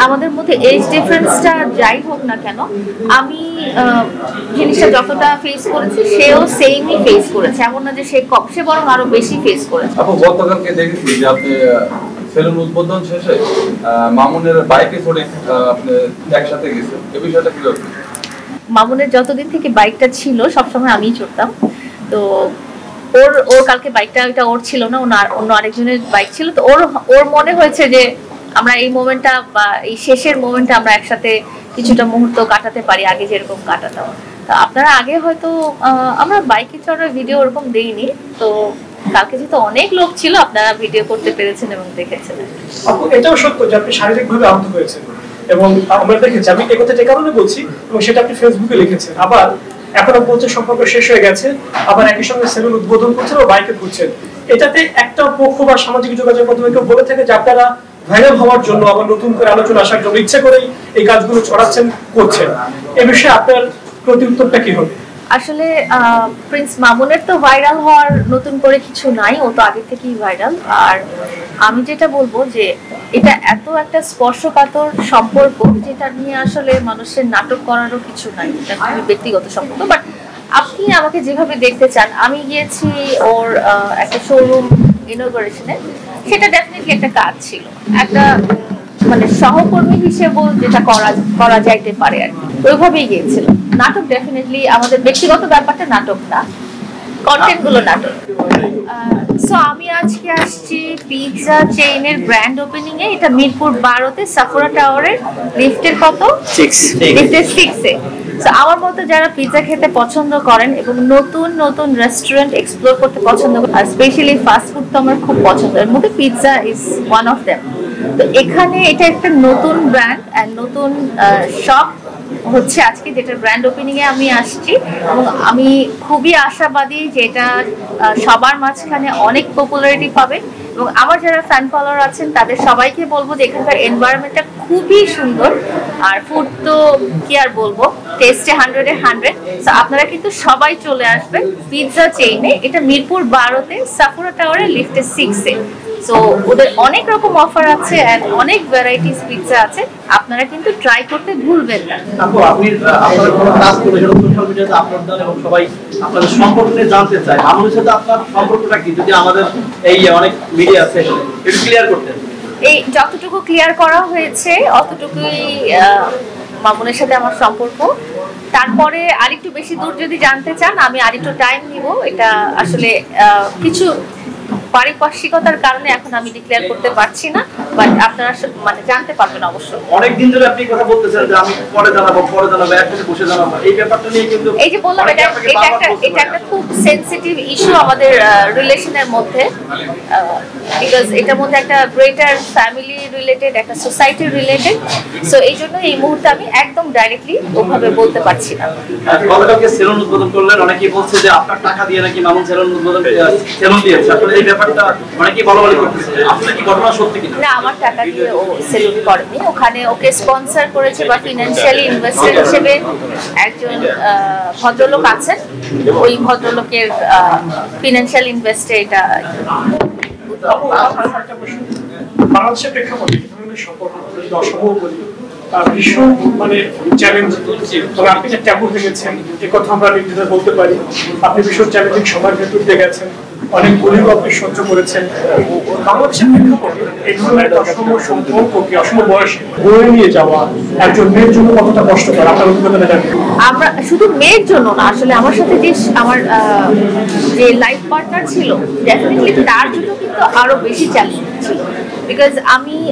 আমাদের মধ্যে এজ ডিফারেন্সটা যাই হোক না কেন, আমি জিনিসটা যতটা ফেস করেছি সেও সেমই ফেস করেছে, এমন না যে সে বরং আরো বেশি ফেস করেছে। আপু গতকালকে দেখেছি যে আপনি সেলুন উদ্বোধন শেষে মামুনের বাইকে চড়ে আপনি একসাথে গেছেন, এই বিষয়টা কি রকম? মামুনের যতদিন থেকে বাইকটা ছিল সবসময় আমিই চড়তাম, তো ওর কালকে বাইকটা ওইটা ওর ছিল না, অন্য আরেকজনের বাইক ছিল, তো ওর মনে হয়েছে যে আমরা এই মোমেন্টটা বা এই শেষের মোমেন্টটা আমরা একসাথে কিছুটা মুহূর্ত কাটাতে পারি, আগে যেরকম কাটাতাম। তো আপনারা আগে হয়তো আমরা বাইকে চড়ার ভিডিও ওরকম দেইনি, তো কালকে যেহেতু অনেক লোক ছিল আপনারা ভিডিও করতে পেরেছেন এবং দেখেছেন। আপু এটাও সত্য যে আপনি শারীরিকভাবে আহত হয়েছেন, এবং আমরা দেখেছি, আমি এই কথাটা কারণে বলছি, এবং সেটা আপনি ফেসবুকে লিখেছেন। আবার এখন বলছে সম্পর্ক শেষ হয়ে গেছে, আবার একই সঙ্গে সেলুন উদ্বোধন করছেন ও বাইকে ঘুরছেন। এটাতে একটা পক্ষ বা সামাজিক যোগাযোগ মাধ্যমে কেউ বলে থাকে যে আপনারা ভাইরাল হওয়ার জন্য, আবার নতুন করে আলোচনা আসার জন্য ইচ্ছে করেই এই কাজগুলো ছড়াচ্ছেন, করছেন। এ বিষয়ে আপনার প্রতি উত্তরটা কি হবে? আসলে প্রিন্স মামুনের তো ভাইরাল হওয়ার নতুন করে কিছু নাই, ও তো আগে থেকেই ভাইরাল। আর আমি যেটা বলবো যে এটা এত একটা স্পর্শকাতর সম্পর্ক যেটা নিয়ে আসলে মানুষের নাটক করারও কিছু নাই, এটা খুবই ব্যক্তিগত সম্পর্ক। বাট আপনি আমাকে যেভাবে দেখতে চান, আমি গিয়েছি ওর একটা শোরুম ইনঅগারেশনে, সেটা ডেফিনেটলি একটা কাজ ছিল, একটা মানে সহকর্মী হিসেবে যেটা করা যাইতে পারে আর কি, ওইভাবেই গিয়েছিল। নাটক ডেফিনেটলি আমাদের ব্যক্তিগত ব্যাপারটা নাটক না, কন্টেন্ট গুলো নাটক। সো আমি আজকে আসছি পিৎজা চেইনের গ্র্যান্ড ওপেনিং এ, এটা মিরপুর 12-তে সাফোরা টাওয়ারের লিফটের কত 6 এ। সো আমার মতো যারা পিৎজা খেতে পছন্দ করেন এবং নতুন নতুন রেস্টুরেন্ট এক্সপ্লোর করতে পছন্দ করেন, আর স্পেশালি ফাস্ট ফুড তো আমার খুব পছন্দ, এর মধ্যে pizza is one of them. তো এখানে এটা একটা নতুন ব্র্যান্ড এন্ড নতুন শপ হচ্ছে আজকে, যেটা ব্র্যান্ড ওপেনিং এ আমি আসছি, এবং আমি খুবই আশাবাদী যে এটা সবার মাঝখানে অনেক পপুলারিটি পাবে। এবং আমার যারা ফ্যান ফলোয়ার আছেন তাদের সবাইকে বলবো যে এখানকার এনভায়রনমেন্টটা খুবই সুন্দর, আর ফুড তো কি আর বলবো, টেস্টে 100-এ 100। সো আপনারা কিন্তু সবাই চলে আসবেন পিৎজা চেইনে, এটা মিরপুর 12-তে সাফোরা টাওয়ারের লিফটে 6-এ। সো ওদের অনেক রকম অফার আছে এন্ড অনেক ভ্যারাইটিস পিৎজা আছে, আপনারা কিন্তু ট্রাই করতে ভুলবেন না। আপু আপনি আপনারা কোনো কাজ করে যেটা সোশ্যাল মিডিয়াতে আপলোড দেন এবং সবাই আপনাদের সম্পর্ক নিয়ে জানতে চায়, মামুনের সাথে আপনার সম্পর্কটা কি, যদি আমাদের এই অনেক মিডিয়া আছে একটু ক্লিয়ার করতেন। এই যতটুকু ক্লিয়ার করা হয়েছে অতটুকুই মামুনের সাথে আমার সম্পর্ক। তারপরে আরেকটু বেশি দূর যদি জানতে চান, আমি আরেকটু টাইম নিব, এটা আসলে কিছু পারিপার্শ্বিকতার কারণে এখন আমি ডিক্লেয়ার করতে পারছি না, বাট আপনারা মানে জানতে পারবেন অবশ্যই। অনেক দিন ধরে আপনি কথা বলতেছেন যে আমি পরে জানাবো একসাথে বসে জানাবো, এই ব্যাপারটা নিয়ে কিন্তু এই যে বললাম এটা একটা খুব সেনসিটিভ ইস্যু আমাদের রিলেশনের মধ্যে, বিকজ এটার মধ্যে একটা গ্রেটার ফ্যামিলি রিলেটেড, একটা সোসাইটি রিলেটেড। সো এই জন্য এই মুহূর্তে আমি একদম ডাইরেক্টলি ওভাবে বলতে পারছি না। গতকালকে সেলুন উদ্বোধন করলেন, অনেকেই বলছে যে আপনার টাকা দিয়ে নাকি মামুন সেলুন দিয়েছে, আসলে এই ব্যাপারটা অনেকেই বলাবলি করতেছে, আসলে কি ঘটনা সত্যি কিনা? না, আমার টাকা দিয়ে ও সেলুন করেনি, ওখানে ওকে স্পন্সর করেছে বা ফিনান্সিয়ালি ইনভেস্টর হিসেবে একজন ভদ্রলোক আছেন, ওই ভদ্রলোকের ফিনান্সিয়াল ইনভেস্টে এটা। বাংলাদেশের প্রেক্ষাপটে সম্পর্ক অসম্ভব বলি, ভীষণ মানে চ্যালেঞ্জ। তবে আপনি যে ট্যাবু ভেঙেছেন এ কথা আমরা নির্দ্বিধায় বলতে পারি। আপনি ভীষণ চ্যালেঞ্জিং সময়ের ভেতর দিয়ে গেছেন, অনেক গরিব আপনি সহ্য করেছেন। বাংলাদেশের প্রেক্ষাপটে এই ধরনের একটা অসম সম্পর্ককে অসম বয়সে বয়ে নিয়ে যাওয়া একজন মেয়ের জন্য কতটা কষ্টকর, আপনার অভিজ্ঞতা জানেন? আমরা শুধু মেয়ের জন্য না, আসলে আমার সাথে যে আমার যে লাইফ পার্টনার ছিল, ডেফিনেটলি তার জন্য কিন্তু আরো বেশি চ্যালেঞ্জ ছিল, বিকজ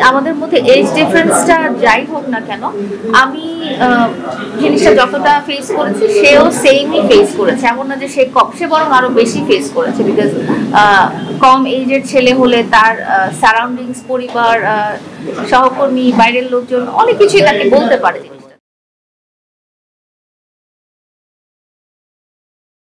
আমাদের মধ্যে এজ ডিফারেন্সটা যাই হোক না কেন, আমি জিনিসটা যতটা ফেস করেছি সেও সেমই ফেস করেছে, এমন না যে সে বরং আরো বেশি ফেস করেছে। বিকজ কম এজের ছেলে হলে তার সারাউন্ডিংস, পরিবার, সহকর্মী, বাইরের লোকজন অনেক কিছুই তাকে বলতে পারে।